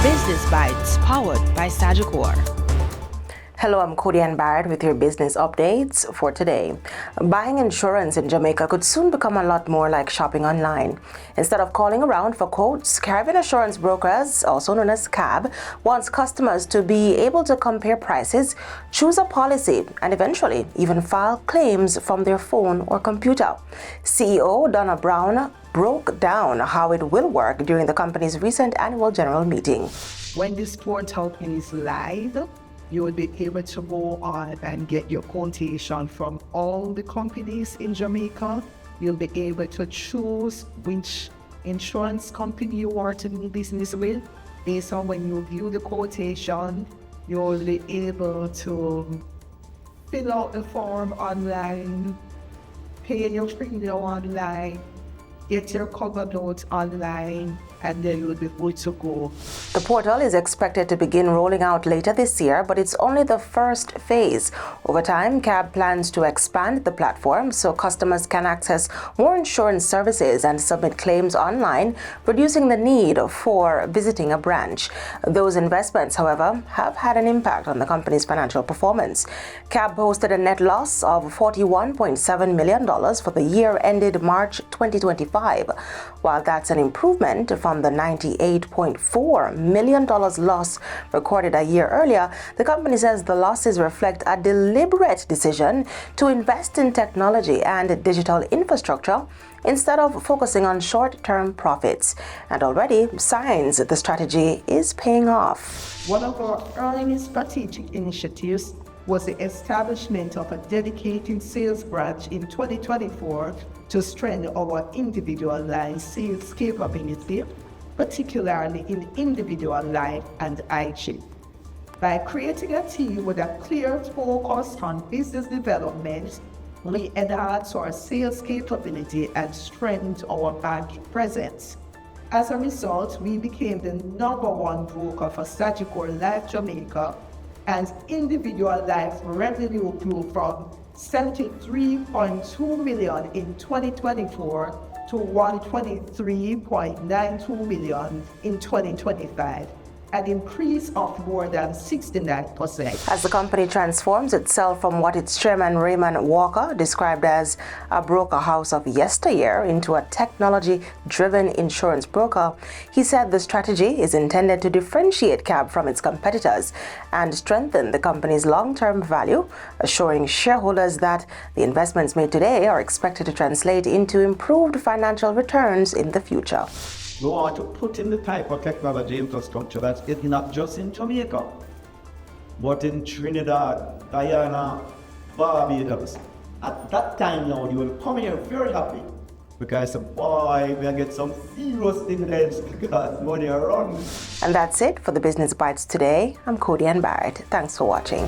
Business Bites, powered by Sagicor. Hello, I'm Cody and Barrett with your business updates for today. Buying insurance in Jamaica could soon become a lot more like shopping online. Instead of calling around for quotes, Caribbean Assurance Brokers, also known as CAB, wants customers to be able to compare prices, choose a policy, and eventually even file claims from their phone or computer. CEO Donna Brown broke down how it will work during the company's recent annual general meeting. When this portal is live, you will be able to go on and get your quotation from all the companies in Jamaica. You'll be able to choose which insurance company you want to do business with. Based on when you view the quotation, you'll be able to fill out the form online, pay your premium online, get your cover note online, and then you'll be good to go. The portal is expected to begin rolling out later this year, but it's only the first phase. Over time, CAB plans to expand the platform so customers can access more insurance services and submit claims online, reducing the need for visiting a branch. Those investments, however, have had an impact on the company's financial performance. CAB posted a net loss of $41.7 million for the year ended March 2025. While that's an improvement from the $98.4 million loss recorded a year earlier, the company says the losses reflect a deliberate decision to invest in technology and digital infrastructure instead of focusing on short-term profits. And already, signs that the strategy is paying off. One of our early strategic initiatives was the establishment of a dedicated sales branch in 2024 to strengthen our individual line sales capability, particularly in individual line and IG. By creating a team with a clear focus on business development, we enhance our sales capability and strengthen our market presence. As a result, we became the #1 broker for Sagicor Life Jamaica, and individual life revenue grew from $73.2 million in 2024 to $123.92 million in 2025, an increase of more than 69%. As the company transforms itself from what its chairman Raymond Walker described as a broker house of yesteryear into a technology-driven insurance broker, he said the strategy is intended to differentiate CAB from its competitors and strengthen the company's long-term value, assuring shareholders that the investments made today are expected to translate into improved financial returns in the future. We want to put in the type of technology infrastructure that is not just in Jamaica, but in Trinidad, Guyana, Barbados. At that time now, you will come here very happy because, boy, we'll get some serious dividends because money around. And that's it for the Business Bites today. I'm Cody and Barrett. Thanks for watching.